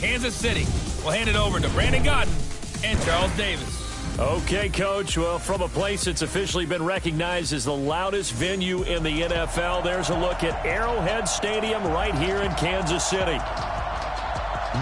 Kansas City. We'll hand it over to Brandon Godden and Charles Davis. Okay, Coach. Well, from a place that's officially been recognized as the loudest venue in the NFL, there's a look at Arrowhead Stadium right here in Kansas City.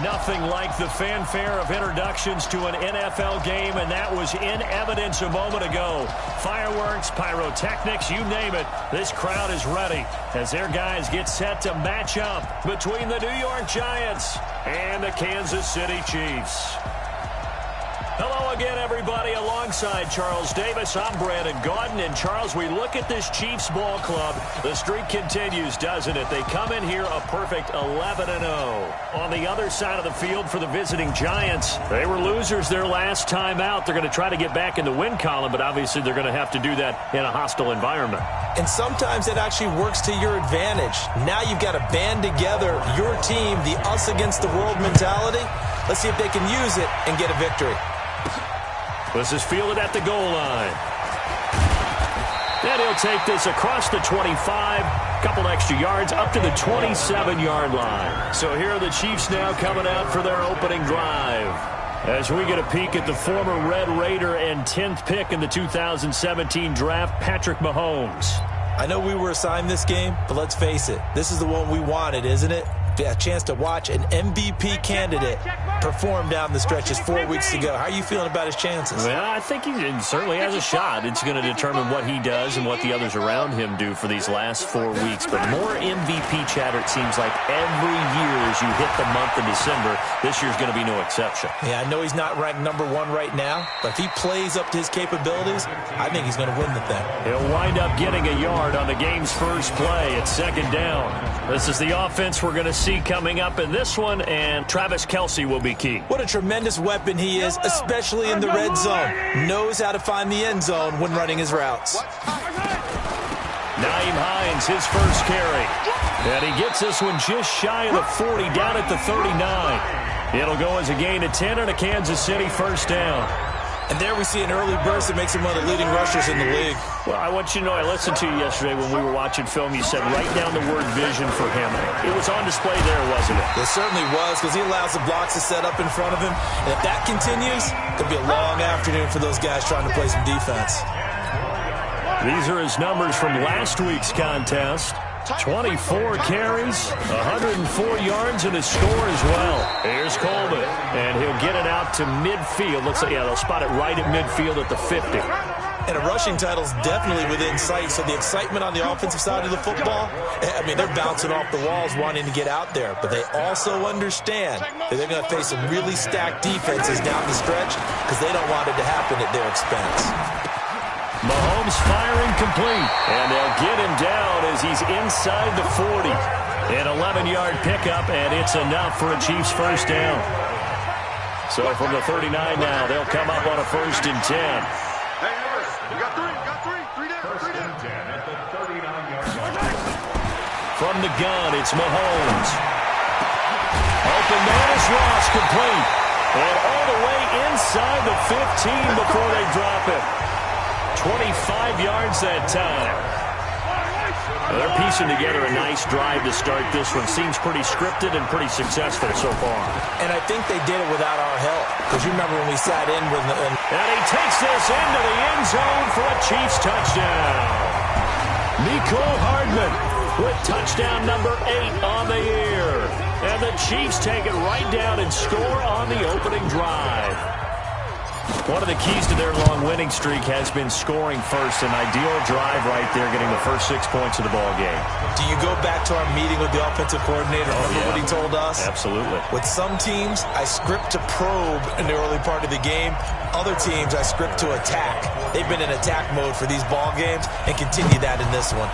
Nothing like the fanfare of introductions to an NFL game, and that was in evidence a moment ago. Fireworks, pyrotechnics, you name it. This crowd is ready as their guys get set to match up between the New York Giants and the Kansas City Chiefs. Hello again, everybody. Alongside Charles Davis, I'm Brandon Godden. And, Charles, we look at this Chiefs ball club. The streak continues, doesn't it? They come in here a perfect 11-0. On the other side of the field for the visiting Giants, they were losers their last time out. They're going to try to get back in the win column, but obviously they're going to have to do that in a hostile environment. And sometimes it actually works to your advantage. Now you've got to band together your team, the us against the world mentality. Let's see if they can use it and get a victory. This is fielded at the goal line. And he'll take this across the 25, couple extra yards, up to the 27-yard line. So here are the Chiefs now coming out for their opening drive. As we get a peek at the former Red Raider and 10th pick in the 2017 draft, Patrick Mahomes. I know we were assigned this game, but let's face it, this is the one we wanted, isn't it? A chance to watch an MVP candidate perform down the stretches 4 weeks ago. How are you feeling about his chances? Well, I think he certainly has a shot. It's going to determine what he does and what the others around him do for these last 4 weeks. But more MVP chatter, it seems like, every year as you hit the month of December. This year's going to be no exception. Yeah, I know he's not ranked number 1 right now, but if he plays up to his capabilities, I think he's going to win the thing. He'll wind up getting a yard on the game's first play. It's second down. This is the offense we're going to see coming up in this one, and Travis Kelce will be key. What a tremendous weapon he is, especially in the red zone. Knows how to find the end zone when running his routes. Nyheim Hines, his first carry. And he gets this one just shy of the 40, down at the 39. It'll go as a gain of 10 and a Kansas City first down. And there we see an early burst that makes him one of the leading rushers in the league. Well, I want you to know, I listened to you yesterday when we were watching film. You said write down the word vision for him. It was on display there, wasn't it? It certainly was, because he allows the blocks to set up in front of him. And if that continues, it could be a long afternoon for those guys trying to play some defense. These are his numbers from last week's contest. 24 carries, 104 yards, and a score as well. Here's Coleman, and he'll get it out to midfield. Looks like, yeah, they'll spot it right at midfield at the 50. And a rushing title's definitely within sight, so the excitement on the offensive side of the football, I mean, they're bouncing off the walls wanting to get out there, but they also understand that they're going to face some really stacked defenses down the stretch because they don't want it to happen at their expense. Mahomes firing complete, and they'll get him down as he's inside the 40. An 11-yard pickup, and it's enough for a Chiefs first down. So from the 39 now, they'll come up on a 1st and 10. Hey, Evers, you got three down. First and 10 at the 39-yard line. From the gun, it's Mahomes. Open man is Ross, complete. And all the way inside the 15 before they drop it. 25 yards that time. They're piecing together a nice drive to start this one. Seems pretty scripted and pretty successful so far. And I think they did it without our help. Because you remember when we sat in with the... And he takes this into the end zone for a Chiefs touchdown. Mecole Hardman with touchdown number 8 on the year. And the Chiefs take it right down and score on the opening drive. One of the keys to their long winning streak has been scoring first. An ideal drive right there, getting the first 6 points of the ball game. Do you go back to our meeting with the offensive coordinator? Remember what he told us? Absolutely. With some teams, I script to probe in the early part of the game. Other teams, I script to attack. They've been in attack mode for these ball games and continue that in this one.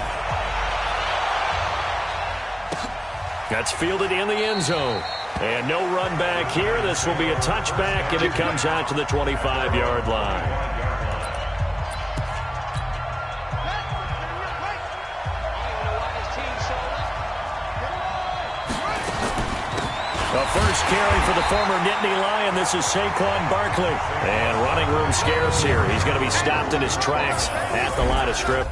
That's fielded in the end zone. And no run back here. This will be a touchback, and it comes out to the 25-yard line. The first carry for the former Nittany Lion. This is Saquon Barkley. And running room scarce here. He's going to be stopped in his tracks at the line of scrimmage.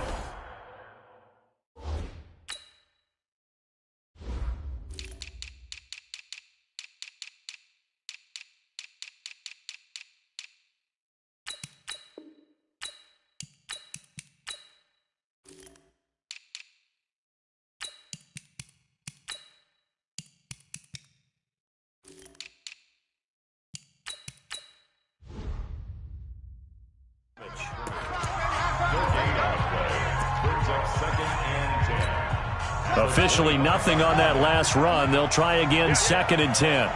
Officially nothing on that last run. They'll try again, 2nd and 10.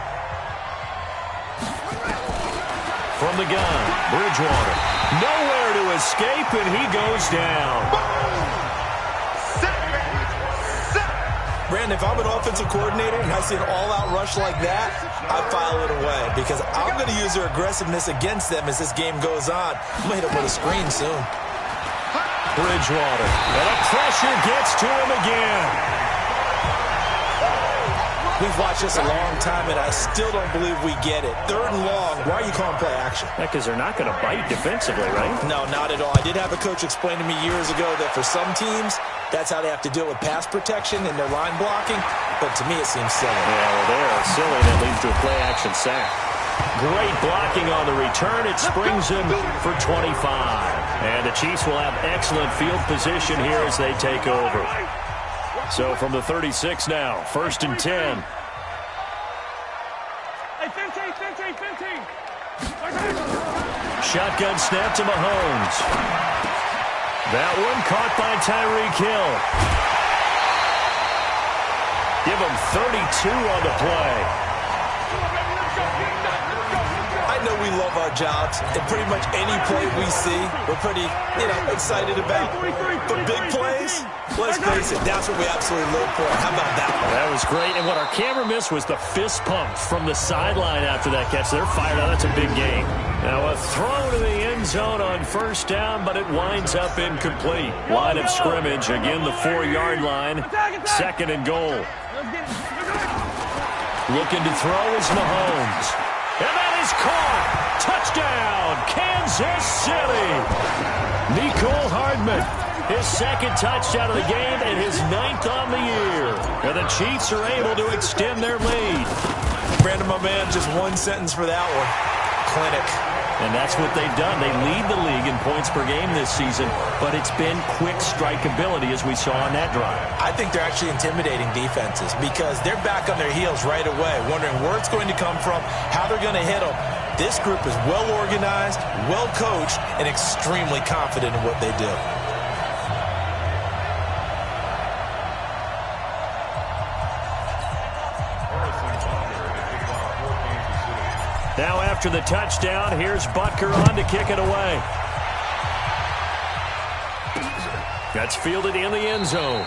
From the gun, Bridgewater. Nowhere to escape, and he goes down. Brandon, if I'm an offensive coordinator and I see an all-out rush like that, I file it away because I'm going to use their aggressiveness against them as this game goes on. I'm going to hit them with a screen soon. Bridgewater. And the pressure gets to him again. We've watched this a long time, and I still don't believe we get it. 3rd and long. Why are you calling play action? Because they're not going to bite defensively, right? No, not at all. I did have a coach explain to me years ago that for some teams, that's how they have to deal with pass protection and their line blocking. But to me, it seems silly. Yeah, well, they're silly. That leads to a play action sack. Great blocking on the return. It springs him for 25. And the Chiefs will have excellent field position here as they take over. So from the 36 now, 1st and 10. Hey, 15. Shotgun snap to Mahomes. That one caught by Tyreek Hill. Give him 32 on the play. I know we love our jobs, and pretty much any play we see, we're pretty, excited about. But big plays, let's face it, that's what we absolutely live for. How about that one? That was great, and what our camera missed was the fist pump from the sideline after that catch. They're fired out. That's a big game. Now a throw to the end zone on 1st down, but it winds up incomplete. Line of scrimmage, again the 4-yard line, 2nd and goal. Looking to throw is Mahomes. And that is caught. Touchdown, Kansas City. Mecole Hardman, his 2nd touchdown of the game and his 9th on the year. And the Chiefs are able to extend their lead. Brandon, my man, just one sentence for that one. Clinic. And that's what they've done. They lead the league in points per game this season, but it's been quick strikeability as we saw on that drive. I think they're actually intimidating defenses because they're back on their heels right away, wondering where it's going to come from, how they're going to hit them. This group is well organized, well coached, and extremely confident in what they do. Now after the touchdown, here's Butker on to kick it away. That's fielded in the end zone.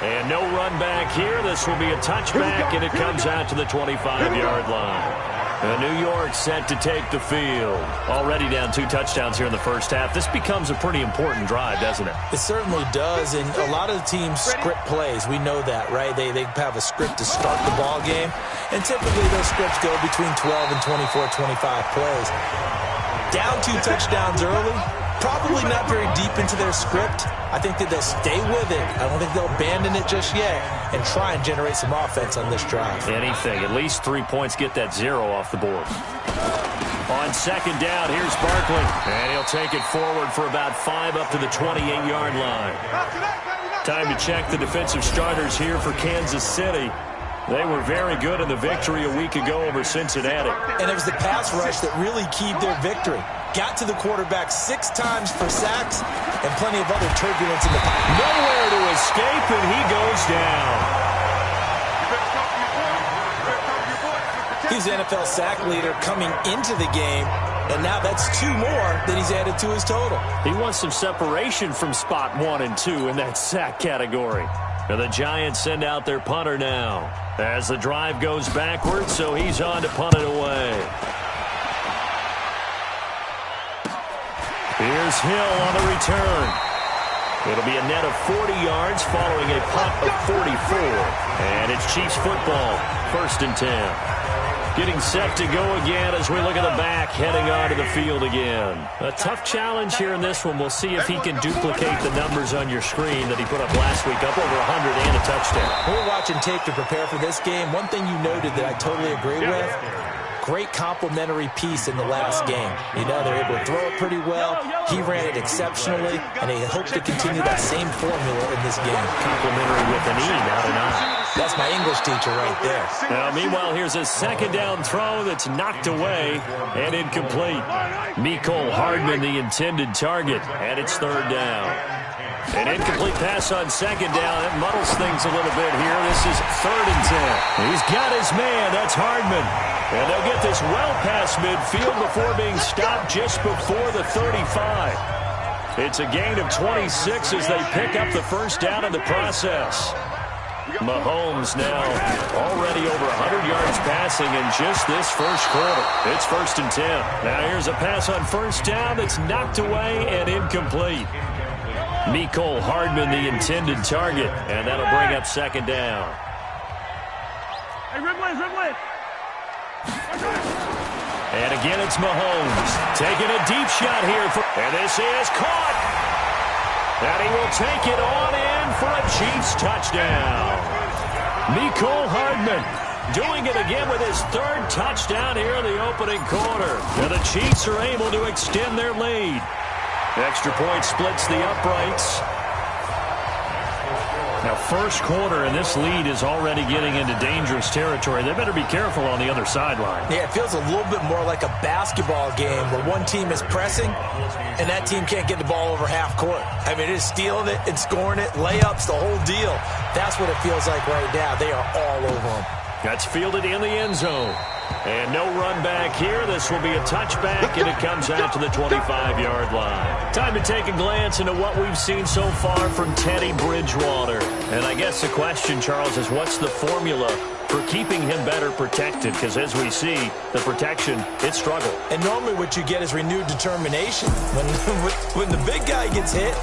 And no run back here. This will be a touchback, and it comes out to the 25-yard line. New York set to take the field. Already down 2 touchdowns here in the first half. This becomes a pretty important drive, doesn't it? It certainly does, and a lot of the teams script plays. We know that, right? They have a script to start the ball game, and typically those scripts go between 12 and 24, 25 plays. Down 2 touchdowns early, probably not very deep into their script. I think that they'll stay with it. I don't think they'll abandon it just yet and try and generate some offense on this drive. Anything. At least 3 points, get that 0 off the board. On 2nd down, here's Barkley. And he'll take it forward for about 5 up to the 28-yard line. Time to check the defensive starters here for Kansas City. They were very good in the victory a week ago over Cincinnati. And it was the pass rush that really keyed their victory. Got to the quarterback 6 times for sacks and plenty of other turbulence in the pocket. Nowhere to escape, and he goes down. He's the NFL sack leader coming into the game, and now that's 2 more that he's added to his total. He wants some separation from spot 1 and 2 in that sack category. And the Giants send out their punter now as the drive goes backwards, so he's on to punt it away. Here's Hill on the return. It'll be a net of 40 yards following a punt of 44. And it's Chiefs football, 1st and 10. Getting set to go again as we look at the back, heading onto the field again. A tough challenge here in this one. We'll see if he can duplicate the numbers on your screen that he put up last week, up over 100 and a touchdown. We're watching tape to prepare for this game. One thing you noted that I totally agree with, great complimentary piece in the last game. They're able to throw it pretty well. He ran it exceptionally, and they hope to continue that same formula in this game. Complimentary with an E, not an I. That's my English teacher right there. Now, meanwhile, here's a 2nd down throw that's knocked away and incomplete. Mecole Hardman, the intended target, and it's 3rd down. An incomplete pass on second down. That muddles things a little bit here. This is 3rd and 10. He's got his man. That's Hardman. And they'll get this well past midfield before being stopped just before the 35. It's a gain of 26 as they pick up the first down in the process. Mahomes now already over 100 yards passing in just this first quarter. It's 1st and 10. Now here's a pass on first down that's knocked away and incomplete. Mecole Hardman, the intended target, and that'll bring up 2nd down. Hey, Ridley. And again, it's Mahomes taking a deep shot here. And this is caught. And he will take it on in for a Chiefs touchdown. Mecole Hardman doing it again with his 3rd touchdown here in the opening quarter. And the Chiefs are able to extend their lead. Extra point splits the uprights. Now, first quarter, and this lead is already getting into dangerous territory. They better be careful on the other sideline. Yeah, it feels a little bit more like a basketball game where one team is pressing and that team can't get the ball over half court. I mean, it's stealing it and scoring it, layups, the whole deal. That's what it feels like right now. They are all over them. That's fielded in the end zone. And no run back here. This will be a touchback, and it comes out to the 25-yard line. Time to take a glance into what we've seen so far from Teddy Bridgewater. And I guess the question, Charles, is what's the formula for keeping him better protected? Because as we see, the protection, it struggled. And normally what you get is renewed determination. When the big guy gets hit,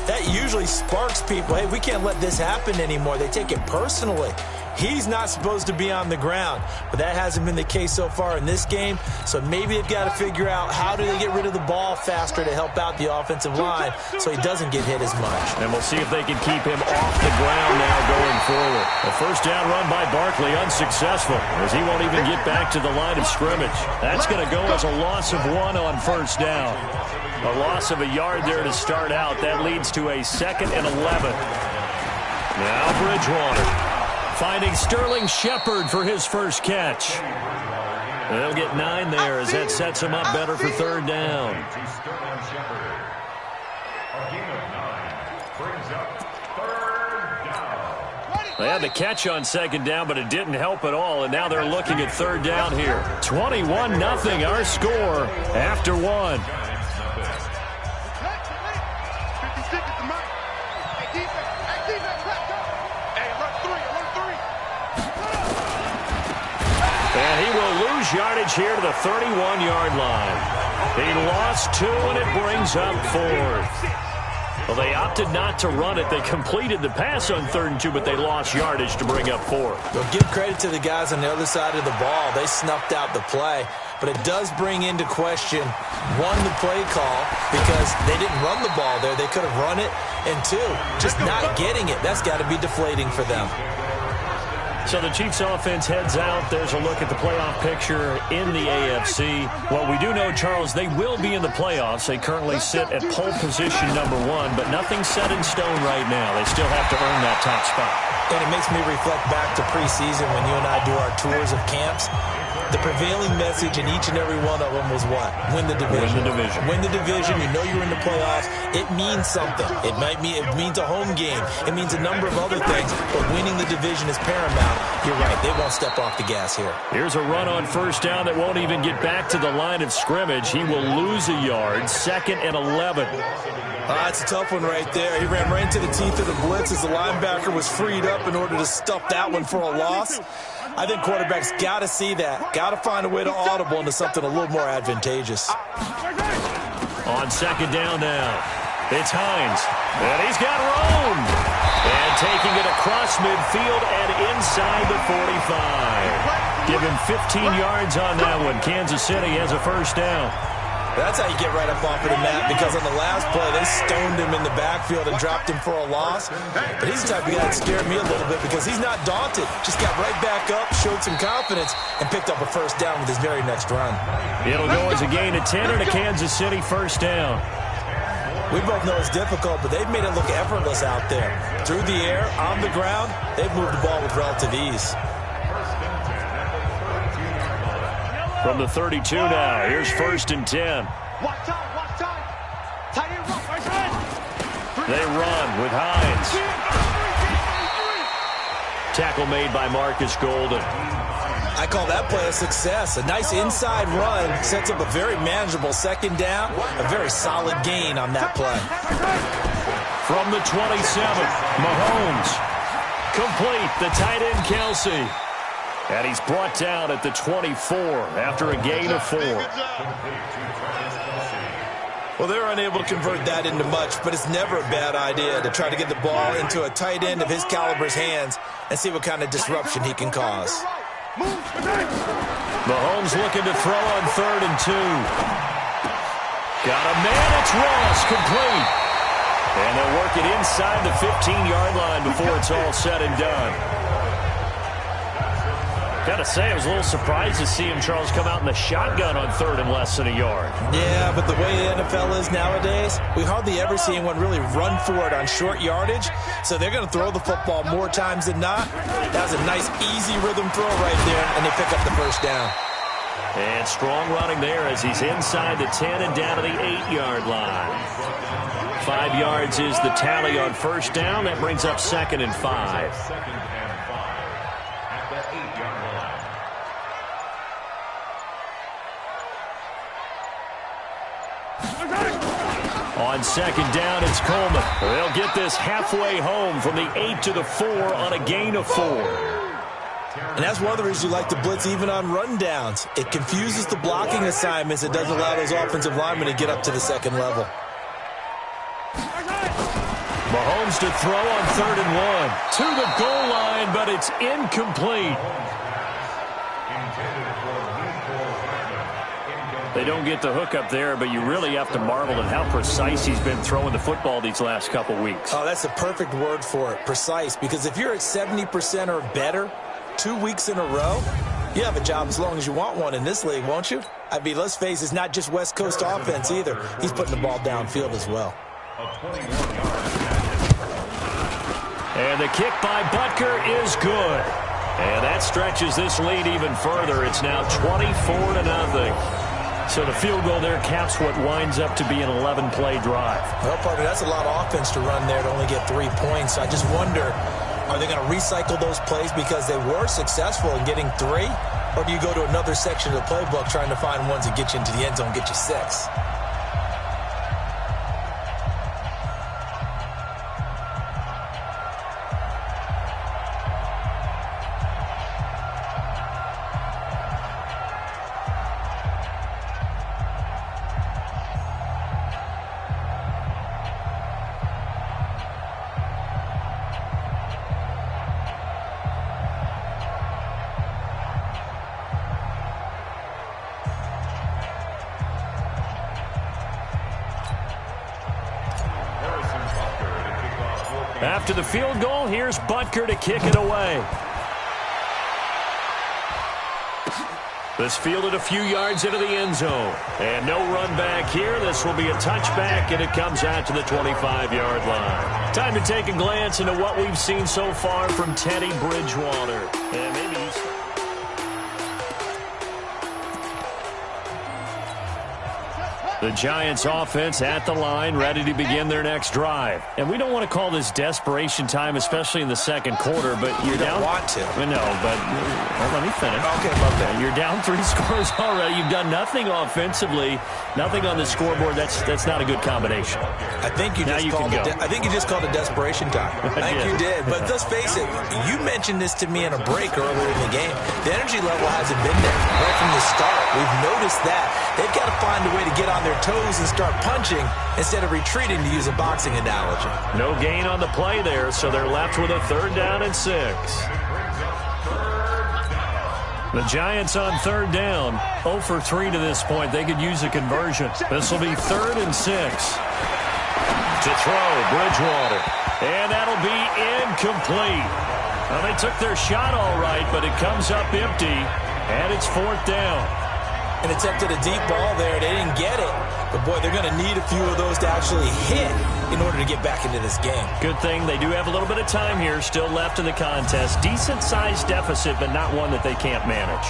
that usually sparks people. Hey, we can't let this happen anymore. They take it personally. He's not supposed to be on the ground, but that hasn't been the case so far in this game. So maybe they've got to figure out how do they get rid of the ball faster to help out the offensive line so he doesn't get hit as much. And we'll see if they can keep him off the ground now going forward. A first down run by Barkley unsuccessful as he won't even get back to the line of scrimmage. That's going to go as a loss of 1 on first down. A loss of a yard there to start out. That leads to a 2nd and 11. Now Bridgewater finding Sterling Shepard for his first catch. They'll get 9 there as that sets him up better for 3rd down. They had the catch on 2nd down, but it didn't help at all, and now they're looking at 3rd down here. 21-0 our score after 1. And he will lose yardage here to the 31-yard line. He lost 2, and it brings up 4th. Well, they opted not to run it. They completed the pass on 3rd and 2, but they lost yardage to bring up 4th. Well, give credit to the guys on the other side of the ball. They snuffed out the play. But it does bring into question, 1, the play call, because they didn't run the ball there. They could have run it. And 2, just not getting it. That's got to be deflating for them. So the Chiefs offense heads out. There's a look at the playoff picture in the AFC. Well, we do know, Charles, they will be in the playoffs. They currently sit at pole position number 1, but nothing's set in stone right now. They still have to earn that top spot. And it makes me reflect back to preseason when you and I do our tours of camps. The prevailing message in each and every one of them was what? Win the division. Win the division. Win the division. You know you're in the playoffs. It means something. It means a home game. It means a number of other things. But winning the division is paramount. You're right. They won't step off the gas here. Here's a run on first down that won't even get back to the line of scrimmage. He will lose a yard. 2nd and 11. That's a tough one right there. He ran right into the teeth of the blitz as the linebacker was freed up in order to stuff that one for a loss. I think quarterbacks got to see that. Got to find a way to audible into something a little more advantageous. On 2nd down now, it's Hines. And he's got room. And taking it across midfield and inside the 45. Give him 15 yards on that one. Kansas City has a first down. That's how you get right up off of the mat, because on the last play, they stoned him in the backfield and dropped him for a loss. But he's the type of guy that scared me a little bit because he's not daunted. Just got right back up, showed some confidence, and picked up a first down with his very next run. It'll go as a gain of 10 and a Kansas City first down. We both know it's difficult, but they've made it look effortless out there. Through the air, on the ground, they've moved the ball with relative ease. From the 32 now, here's 1st and 10. They run with Hines. Tackle made by Marcus Golden. I call that play a success. A nice inside run sets up a very manageable second down. A very solid gain on that play. From the 27, Mahomes. Complete, the tight end Kelsey. And he's brought down at the 24 after a gain of 4. Well, they're unable to convert that into much, but it's never a bad idea to try to get the ball into a tight end of his caliber's hands and see what kind of disruption he can cause. Mahomes looking to throw on 3rd and 2. Got a man, it's Ross, complete. And they'll work it inside the 15-yard line before it's all said and done. Gotta say, I was a little surprised to see him, Charles, come out in the shotgun on 3rd and less than a yard. Yeah, but the way the NFL is nowadays, we hardly ever see anyone really run for it on short yardage. So they're going to throw the football more times than not. That was a nice, easy rhythm throw right there, and they pick up the first down. And strong running there as he's inside the 10 and down to the 8-yard line. 5 yards is the tally on first down. That brings up 2nd and 5. On second down, it's Coleman. They'll get this halfway home from the 8 to the 4 on a gain of 4. And that's one of the reasons you like to blitz even on rundowns. It confuses the blocking assignments. It doesn't allow those offensive linemen to get up to the second level. Mahomes to throw on 3rd and 1. To the goal line, but it's incomplete. They don't get the hook up there, but you really have to marvel at how precise he's been throwing the football these last couple weeks. Oh, that's the perfect word for it, precise. Because if you're at 70% or better 2 weeks in a row, you have a job as long as you want one in this league, won't you? I mean, let's face it, it's not just West Coast offense either. He's putting the ball downfield as well. And the kick by Butker is good. And that stretches this lead even further. It's now 24-0. So the field goal there caps what winds up to be an 11-play drive. Well, partner, that's a lot of offense to run there to only get 3 points. I just wonder, are they going to recycle those plays because they were successful in getting 3? Or do you go to another section of the playbook trying to find ones that get you into the end zone, get you 6? After the field goal, here's Butker to kick it away. This fielded a few yards into the end zone. And no run back here. This will be a touchback, and it comes out to the 25-yard line. Time to take a glance into what we've seen so far from Teddy Bridgewater. And maybe he's... The Giants offense at the line, ready to begin their next drive. And we don't want to call this desperation time, especially in the second quarter, but you're down. You don't want to. No, but let me finish. Okay, love that. You're down 3 scores already. You've done nothing offensively, nothing on the scoreboard. That's not a good combination. I think you just called it desperation time. I think you did. But let's face it, you mentioned this to me in a break earlier in the game. The energy level hasn't been there right from the start. We've noticed that. They've got to find a way to get on their toes and start punching instead of retreating, to use a boxing analogy. No gain on the play there, so they're left with a 3rd down and 6. The Giants on 3rd down, 0 for 3 to this point. They could use a conversion. This will be 3rd and 6. To throw, Bridgewater. And that'll be incomplete. Well, they took their shot all right, but it comes up empty, and it's 4th down. And attempted a deep ball there. They didn't get it. But, boy, they're going to need a few of those to actually hit in order to get back into this game. Good thing they do have a little bit of time here still left in the contest. Decent-sized deficit, but not one that they can't manage.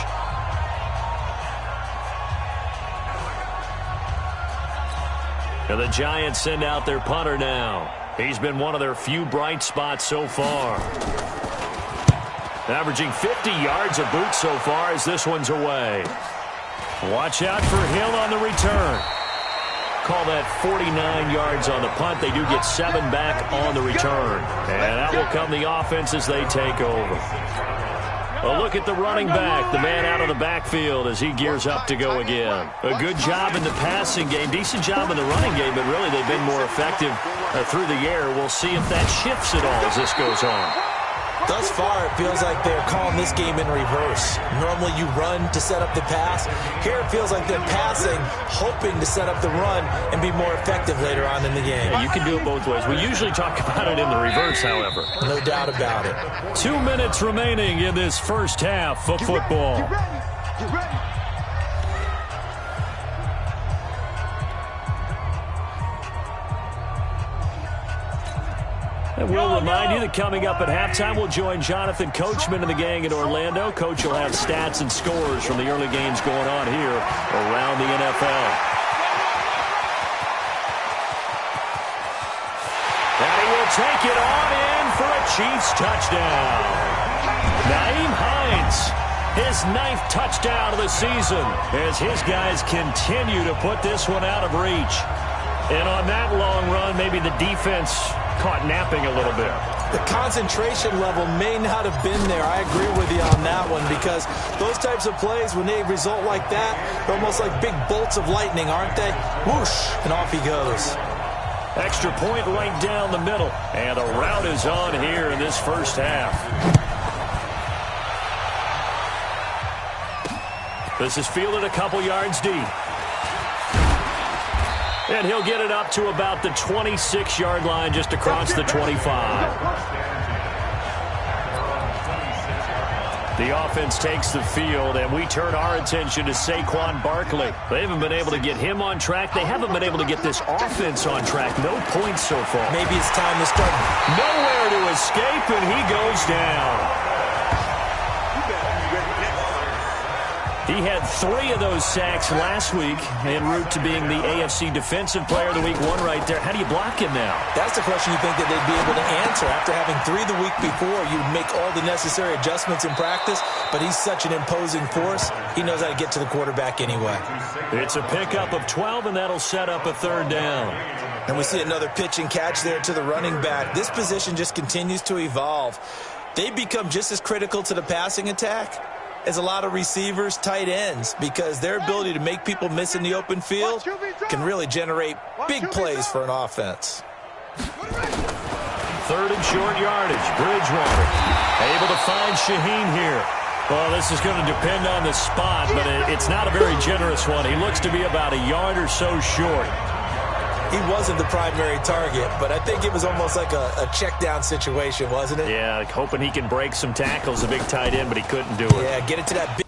And the Giants send out their punter now. He's been one of their few bright spots so far. Averaging 50 yards a boot so far as this one's away. Watch out for Hill on the return. Call that 49 yards on the punt. They do get 7 back on the return. And that will come the offense as they take over. A look at the running back, the man out of the backfield as he gears up to go again. A good job in the passing game, decent job in the running game, but really they've been more effective through the air. We'll see if that shifts at all as this goes on. Thus far, it feels like they're calling this game in reverse. Normally you run to set up the pass. Here it feels like they're passing, hoping to set up the run and be more effective later on in the game. Yeah, you can do it both ways. We usually talk about it in the reverse, however. No doubt about it. 2 minutes remaining in this first half of football. Get ready. And we'll remind you that coming up at halftime, we'll join Jonathan Coachman and the gang in Orlando. Coach will have stats and scores from the early games going on here around the NFL. And he will take it on in for a Chiefs touchdown. Nyheim Hines, his 9th touchdown of the season as his guys continue to put this one out of reach. And on that long run, maybe the defense caught napping a little bit. The concentration level may not have been there. I agree with you on that one because those types of plays, when they result like that, they're almost like big bolts of lightning, aren't they? Whoosh, and off he goes. Extra point right down the middle. And the route is on here in this first half. This is fielded a couple yards deep. And he'll get it up to about the 26-yard line just across the 25. The offense takes the field, and we turn our attention to Saquon Barkley. They haven't been able to get him on track. They haven't been able to get this offense on track. No points so far. Maybe it's time to start. Nowhere to escape, and he goes down. He had 3 of those sacks last week en route to being the AFC Defensive Player of the Week 1 right there. How do you block him now? That's the question you think that they'd be able to answer. After having 3 the week before, you'd make all the necessary adjustments in practice, but he's such an imposing force, he knows how to get to the quarterback anyway. It's a pickup of 12, and that'll set up a 3rd down. And we see another pitch and catch there to the running back. This position just continues to evolve. They become just as critical to the passing attack as a lot of receivers, tight ends, because their ability to make people miss in the open field can really generate big plays for an offense. 3rd and short yardage. Bridgewater able to find Shaheen here. Well, this is going to depend on the spot, but it's not a very generous one. He looks to be about a yard or so short. He wasn't the primary target, but I think it was almost like a check-down situation, wasn't it? Yeah, like hoping he can break some tackles, a big tight end, but he couldn't do it. Yeah, get it to that big.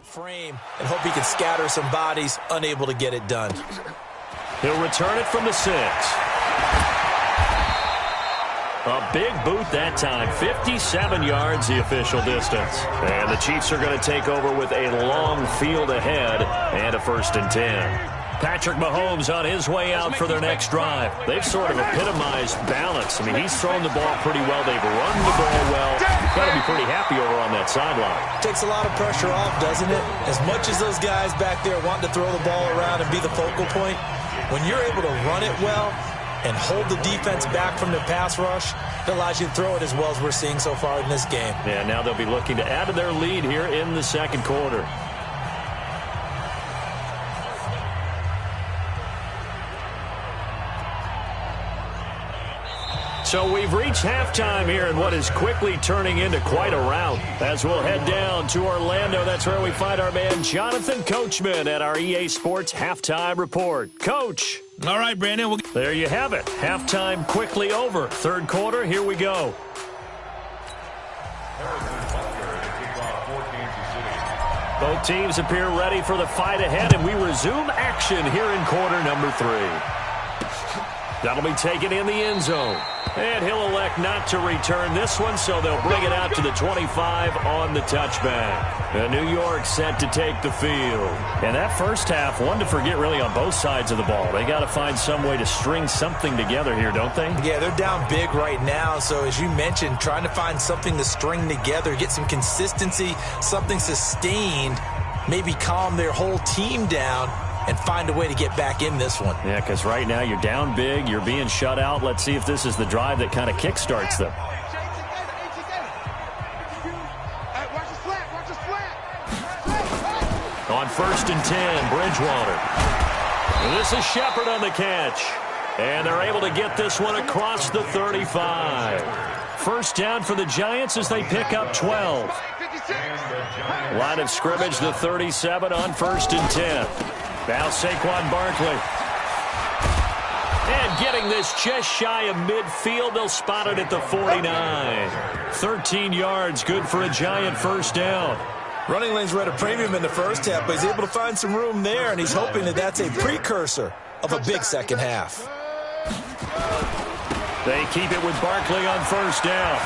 Frame and hope he can scatter some bodies, unable to get it done. He'll return it from the 6. A big boot that time. 57 yards the official distance. And the Chiefs are going to take over with a long field ahead and a 1st and 10. Patrick Mahomes on his way out for their next drive. They've sort of epitomized balance. I mean, he's thrown the ball pretty well. They've run the ball well. Got to be pretty happy over on that sideline. Takes a lot of pressure off, doesn't it? As much as those guys back there want to throw the ball around and be the focal point, when you're able to run it well and hold the defense back from the pass rush, it allows you to throw it as well as we're seeing so far in this game. Yeah, now they'll be looking to add to their lead here in the 2nd quarter. So we've reached halftime here in what is quickly turning into quite a rout. As we'll head down to Orlando, that's where we find our man Jonathan Coachman at our EA Sports Halftime Report. Coach. All right, Brandon. There you have it. Halftime quickly over. 3rd quarter, here we go. Both teams appear ready for the fight ahead, and we resume action here in quarter number 3. That'll be taken in the end zone. And he'll elect not to return this one, so they'll bring it out to the 25 on the touchback. And New York set to take the field. And that first half, one to forget really on both sides of the ball. They got to find some way to string something together here, don't they? Yeah, they're down big right now. So as you mentioned, trying to find something to string together, get some consistency, something sustained, maybe calm their whole team down and find a way to get back in this one. Yeah, because right now you're down big, you're being shut out. Let's see if this is the drive that kind of kickstarts them. On 1st and 10, Bridgewater. And this is Shepard on the catch. And they're able to get this one across the 35. 1st down for the Giants as they pick up 12. Line of scrimmage, the 37 on 1st and 10. Now Saquon Barkley. And getting this just shy of midfield. They'll spot it at the 49. 13 yards, good for a Giant 1st down. Running lanes were at a premium in the first half, but he's able to find some room there, and he's hoping that that's a precursor of a big second half. They keep it with Barkley on 1st down.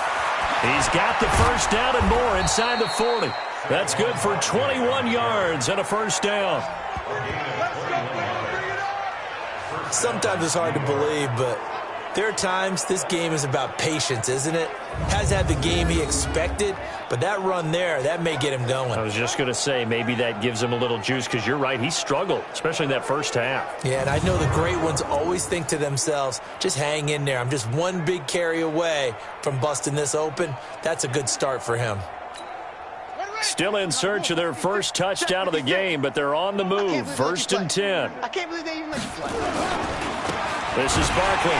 He's got the 1st down and more inside the 40. That's good for 21 yards and a 1st down. Sometimes it's hard to believe, but there are times this game is about patience, isn't it? Has had the game he expected, but that run there, that may get him going. I was just going to say, maybe that gives him a little juice, because you're right, he struggled, especially in that first half. Yeah, and I know the great ones always think to themselves, just hang in there. I'm just one big carry away from busting this open. That's a good start for him. Still in search of their first touchdown of the game, but they're on the move. 1st and 10. I can't believe they even let you play. This is Barkley.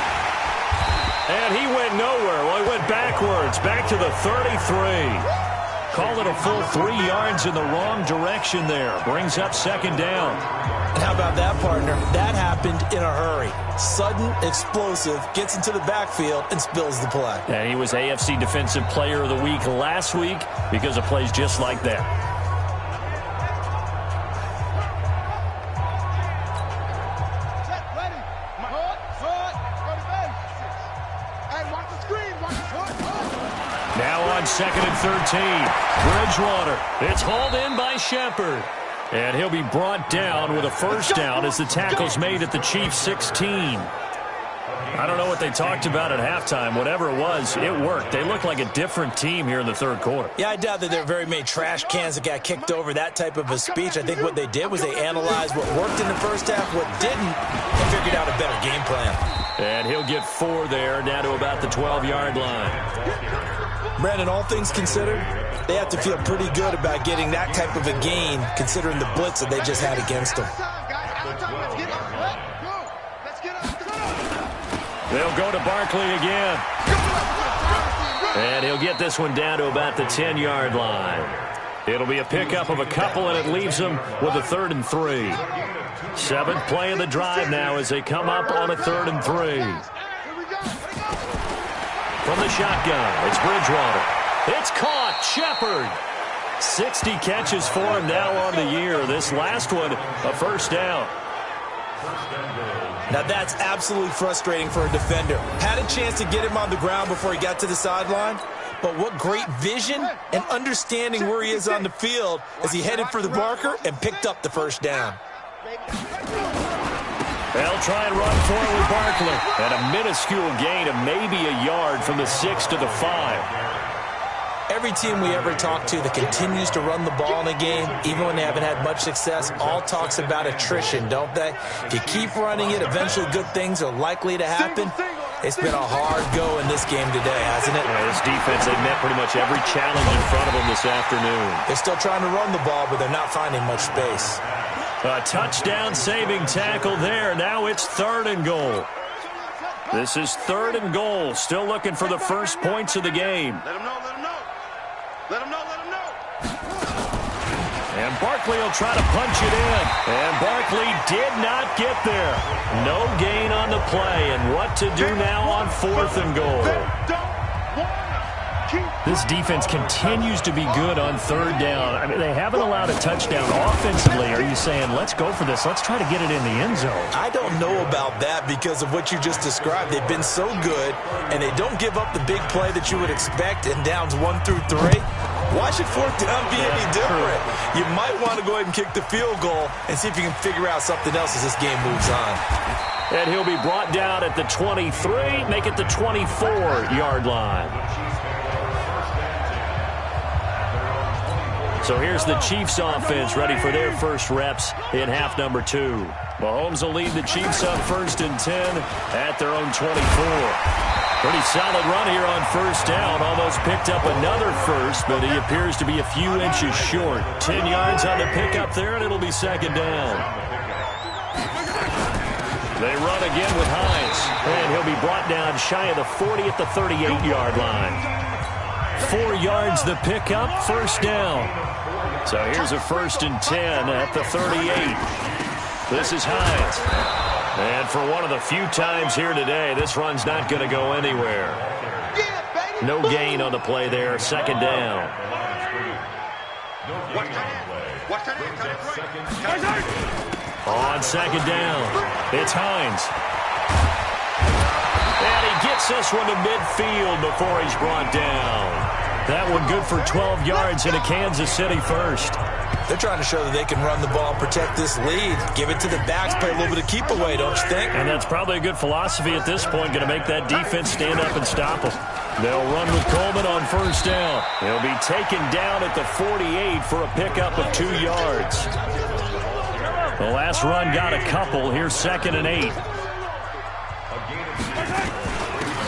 And he went nowhere. Well, he went backwards, back to the 33. Call it a full 3 yards in the wrong direction there. Brings up 2nd down. And how about that, partner? That happened in a hurry. Sudden, explosive, gets into the backfield, and spills the play. And he was AFC Defensive Player of the Week last week because of plays just like that. Now on 2nd and 13. Bridgewater. It's hauled in by Shepard. And he'll be brought down with a 1st down as the tackle's made at the Chiefs' 16. I don't know what they talked about at halftime. Whatever it was, it worked. They look like a different team here in the 3rd quarter. Yeah, I doubt that there are very many trash cans that got kicked over, that type of a speech. I think what they did was they analyzed what worked in the first half, what didn't, and figured out a better game plan. And he'll get 4 there, down to about the 12-yard line. Brandon, all things considered, they have to feel pretty good about getting that type of a gain, considering the blitz that they just had against them. They'll go to Barkley again. And he'll get this one down to about the 10-yard line. It'll be a pickup of a couple, and it leaves them with a 3rd and 3. 7th play of the drive now as they come up on a 3rd and 3. From the shotgun, it's Bridgewater. It's caught. Shepard. 60 catches for him now on the year. This last one, a 1st down. Now that's absolutely frustrating for a defender. Had a chance to get him on the ground before he got to the sideline, but what great vision and understanding where he is on the field as he headed for the marker and picked up the first down. They'll try and run for it with Barkley. And a minuscule gain of maybe a yard from the 6 to the 5. Every team we ever talk to that continues to run the ball in a game, even when they haven't had much success, all talks about attrition, don't they? If you keep running it, eventually good things are likely to happen. It's been a hard go in this game today, hasn't it? Yeah, this defense, they met pretty much every challenge in front of them this afternoon. They're still trying to run the ball, but they're not finding much space. A touchdown-saving tackle there. Now it's 3rd and goal. This is 3rd and goal. Still looking for the first points of the game. Let him know, let him know. Let him know, let him know. And Barkley will try to punch it in. And Barkley did not get there. No gain on the play. And what to do now on 4th and goal? This defense continues to be good on 3rd down. I mean, they haven't allowed a touchdown offensively. Are you saying, let's go for this? Let's try to get it in the end zone. I don't know about that because of what you just described. They've been so good, and they don't give up the big play that you would expect in downs 1 through 3. Why should 4th down be any different? You might want to go ahead and kick the field goal and see if you can figure out something else as this game moves on. And he'll be brought down at the 23, make it the 24-yard line. So here's the Chiefs offense ready for their first reps in half number 2. Mahomes will lead the Chiefs up 1st and 10 at their own 24. Pretty solid run here on 1st down. Almost picked up another first, but he appears to be a few inches short. 10 yards on the pickup there, and it'll be 2nd down. They run again with Hines, and he'll be brought down shy of the 40 at the 38-yard line. 4 yards the pickup, 1st down. So here's a 1st and 10 at the 38. This is Hines. And for one of the few times here today, this run's not going to go anywhere. No gain on the play there, 2nd down. On 2nd down, it's Hines. And he gets this one to midfield before he's brought down. That one good for 12 yards in a Kansas City first. They're trying to show that they can run the ball, protect this lead, give it to the backs, play a little bit of keep away, don't you think? And that's probably a good philosophy at this point, going to make that defense stand up and stop them. They'll run with Coleman on 1st down. He'll be taken down at the 48 for a pickup of 2 yards. The last run got a couple. Here's 2nd and 8.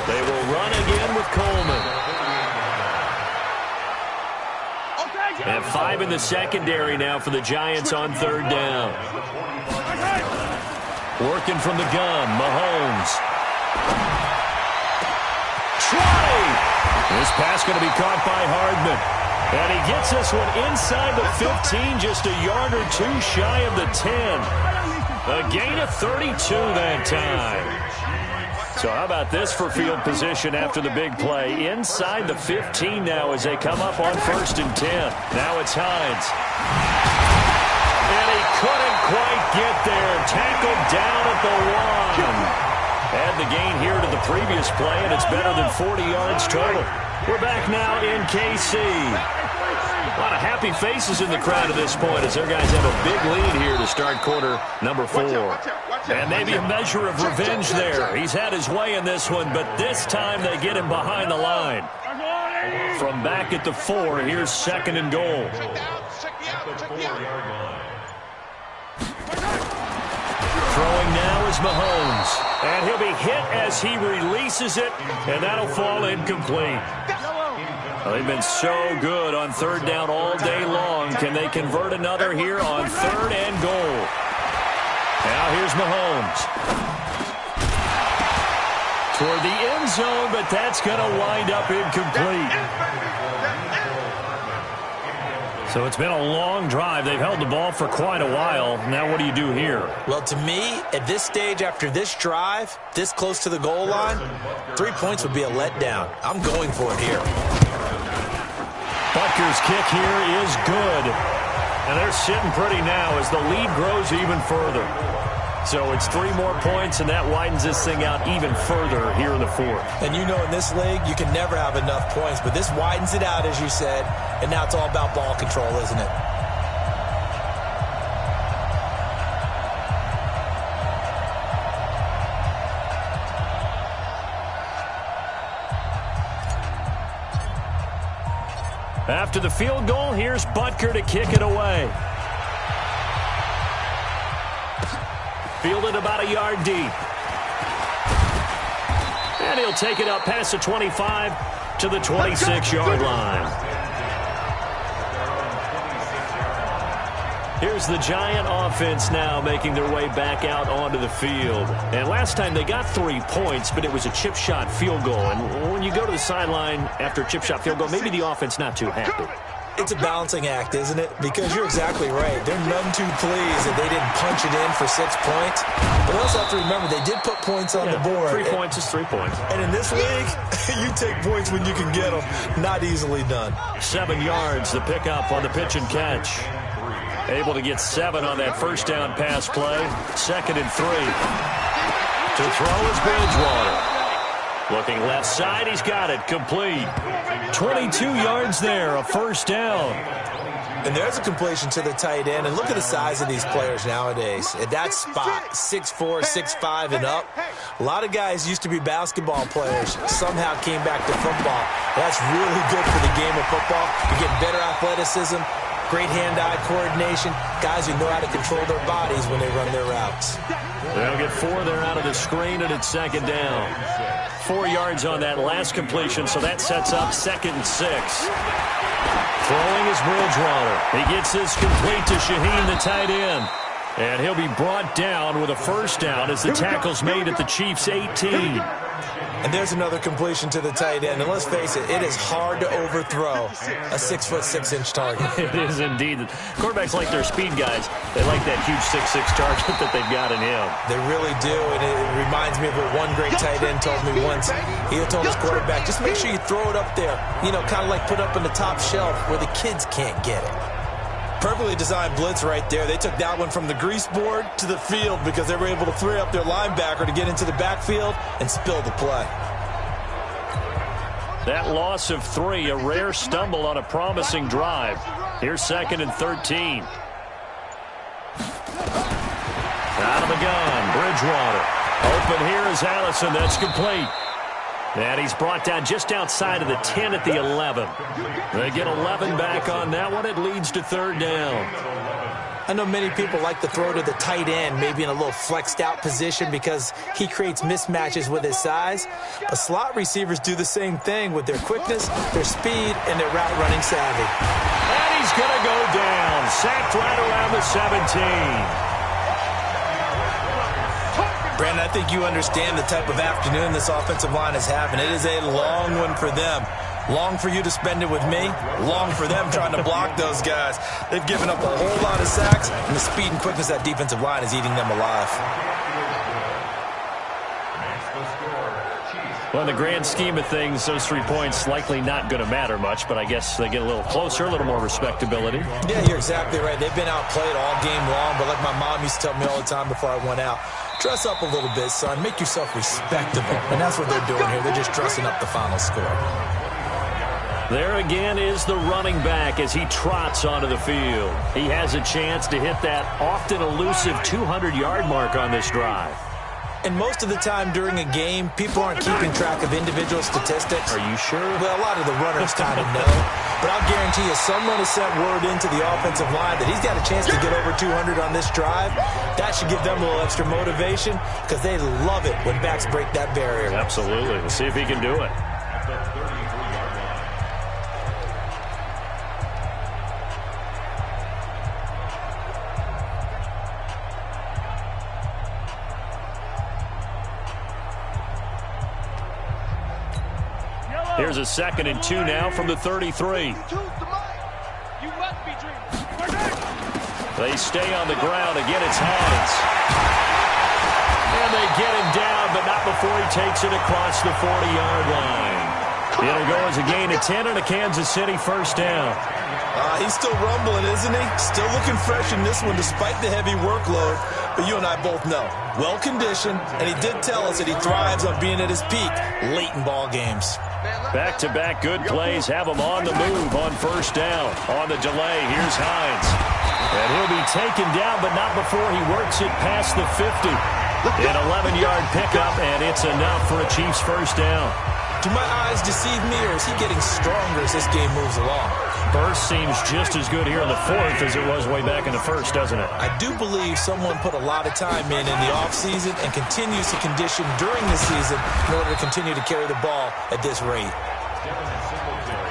They will run again with Coleman. And 5 in the secondary now for the Giants on 3rd down. Working from the gun, Mahomes. Try! This pass going to be caught by Hardman. And he gets this one inside the 15, just a yard or 2 shy of the 10. A gain of 32 that time. So how about this for field position after the big play? Inside the 15 now as they come up on 1st and 10. Now it's Hines. And he couldn't quite get there. Tackled down at the 1. Add the gain here to the previous play, and it's better than 40 yards total. We're back now in KC. A lot of happy faces in the crowd at this point as their guys have a big lead here to start quarter number 4. And maybe a measure of revenge there. He's had his way in this one, but this time they get him behind the line. From back at the 4, here's 2nd and goal. Throwing now is Mahomes. And he'll be hit as he releases it, and that'll fall incomplete. Well, they've been so good on 3rd down all day long. Can they convert another here on 3rd and goal? Now here's Mahomes. Toward the end zone, but that's going to wind up incomplete. So it's been a long drive. They've held the ball for quite a while. Now what do you do here? Well, to me, at this stage after this drive, this close to the goal line, 3 points would be a letdown. I'm going for it here. Butker's kick here is good. And they're sitting pretty now as the lead grows even further. So it's 3 more points, and that widens this thing out even further here in the fourth. And you know in this league, you can never have enough points, but this widens it out, as you said, and now it's all about ball control, isn't it? After the field goal, here's Butker to kick it away. Fielded about a yard deep. And he'll take it up past the 25 to the 26-yard line. Here's the Giant offense now making their way back out onto the field. And last time they got 3 points, but it was a chip shot field goal. And when you go to the sideline after a chip shot field goal, maybe the offense not too happy. It's a balancing act, isn't it? Because you're exactly right. They're none too pleased that they didn't punch it in for 6 points. But also have to remember, they did put points on the board. 3 points is 3 points. And in this league, you take points when you can get them. Not easily done. 7 yards, the pickup on the pitch and catch. Able to get 7 on that first down pass play. 2nd and 3. To throw is Bridgewater. Looking left side, he's got it. Complete. 22 yards there, a first down. And there's a completion to the tight end. And look at the size of these players nowadays. At that spot, 6'4", 6'5", and up. A lot of guys used to be basketball players, somehow came back to football. That's really good for the game of football. You get better athleticism, great hand-eye coordination, guys who know how to control their bodies when they run their routes. They'll get 4 there out of the screen, and it's 2nd down. 4 yards on that last completion, so that sets up 2nd and 6. Throwing is Bridgewater. He gets this complete to Shaheen, the tight end. And he'll be brought down with a first down as the tackle's made at the Chiefs' 18. And there's another completion to the tight end. And let's face it, it is hard to overthrow a 6'6" target. It is indeed. Quarterbacks like their speed guys. They like that huge 6'6" target that they've got in him. They really do. And it reminds me of what one great tight end told me once. He told his quarterback, just make sure you throw it up there. You know, kind of like put up in the top shelf where the kids can't get it. Perfectly designed blitz right there. They took that one from the grease board to the field because they were able to free up their linebacker to get into the backfield and spill the play. That loss of 3, a rare stumble on a promising drive. Here's 2nd and 13. Out of the gun, Bridgewater. Open here is Allison. That's complete. And he's brought down just outside of the 10 at the 11. They get 11 back on that one. It leads to 3rd down. I know many people like to throw to the tight end, maybe in a little flexed out position because he creates mismatches with his size. But slot receivers do the same thing with their quickness, their speed, and their route running savvy. And he's going to go down. Sacked right around the 17. Brandon, I think you understand the type of afternoon this offensive line is having. It is a long one for them. Long for you to spend it with me. Long for them trying to block those guys. They've given up a whole lot of sacks, and the speed and quickness of that defensive line is eating them alive. Well, in the grand scheme of things, those 3 points likely not going to matter much, but I guess they get a little closer, a little more respectability. Yeah, you're exactly right. They've been outplayed all game long, but like my mom used to tell me all the time before I went out, dress up a little bit, son. Make yourself respectable. And that's what they're doing here. They're just dressing up the final score. There again is the running back as he trots onto the field. He has a chance to hit that often elusive 200-yard mark on this drive. And most of the time during a game, people aren't keeping track of individual statistics. Are you sure? Well, a lot of the runners kind of know. But I'll guarantee you someone has sent word into the offensive line that he's got a chance to get over 200 on this drive. That should give them a little extra motivation because they love it when backs break that barrier. Absolutely. Let's see if he can do it. Here's a 2nd and 2 now from the 33. They stay on the ground. Again, it's Hines. And they get him down, but not before he takes it across the 40-yard line. It'll go as a gain of 10 and a Kansas City first down. He's still rumbling, isn't he? Still looking fresh in this one despite the heavy workload. But you and I both know, well-conditioned, and he did tell us that he thrives on being at his peak late in ball games. Back-to-back good plays have him on the move on first down. On the delay, here's Hines. And he'll be taken down, but not before he works it past the 50. An 11-yard pickup, and it's enough for a Chiefs first down. Do my eyes deceive me, or is he getting stronger as this game moves along? Burst seems just as good here in the fourth as it was way back in the first, doesn't it? I do believe someone put a lot of time in the offseason and continues to condition during the season in order to continue to carry the ball at this rate.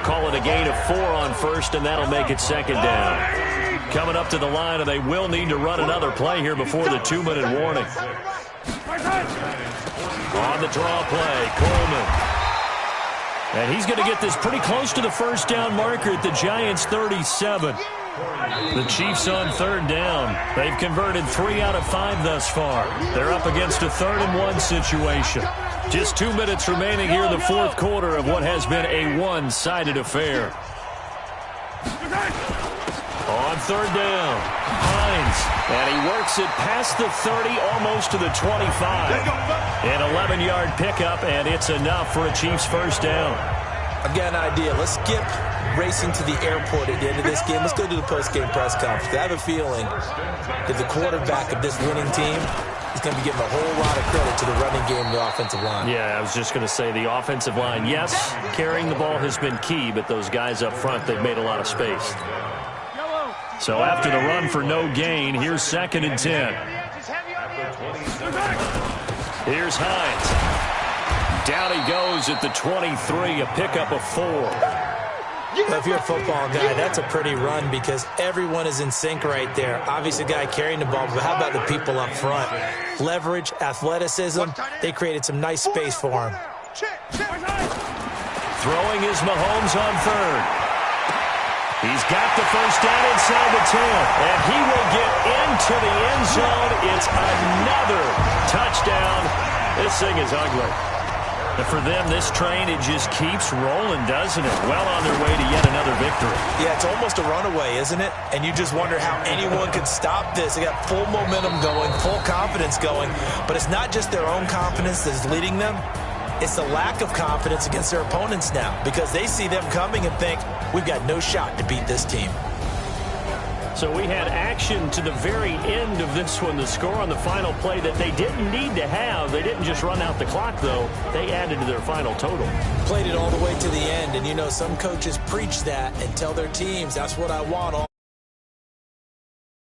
Call it a gain of 4 on first, and that'll make it second down. Coming up to the line, and they will need to run another play here before the 2-minute warning. On the draw play, Coleman. And he's going to get this pretty close to the first down marker at the Giants' 37. The Chiefs on third down. They've converted 3 out of 5 thus far. They're up against a 3rd-and-1 situation. Just 2 minutes remaining here in the fourth quarter of what has been a one-sided affair. On third down, Hines, and he works it past the 30, almost to the 25. An 11-yard pickup, and it's enough for a Chiefs first down. I've got an idea. Let's skip racing to the airport at the end of this game. Let's go to the post-game press conference. I have a feeling that the quarterback of this winning team is going to be giving a whole lot of credit to the running game and the offensive line. Yeah, I was just going to say the offensive line, yes, carrying the ball has been key, but those guys up front, they've made a lot of space. So after the run for no gain, here's 2nd and 10. Here's Hines. Down he goes at the 23, a pickup of 4. Well, if you're a football guy, that's a pretty run because everyone is in sync right there. Obviously, the guy carrying the ball, but how about the people up front? Leverage, athleticism, they created some nice space for him. Throwing is Mahomes on third. He's got the first down inside the 10, and he will get into the end zone. It's another touchdown. This thing is ugly. And for them, this train, it just keeps rolling, doesn't it? Well on their way to yet another victory. Yeah, it's almost a runaway, isn't it? And you just wonder how anyone could stop this. They got full momentum going, full confidence going. But it's not just their own confidence that's leading them. It's the lack of confidence against their opponents now because they see them coming and think, we've got no shot to beat this team. So we had action to the very end of this one. The score on the final play that they didn't need to have. They didn't just run out the clock, though. They added to their final total. Played it all the way to the end, and you know some coaches preach that and tell their teams, that's what I want all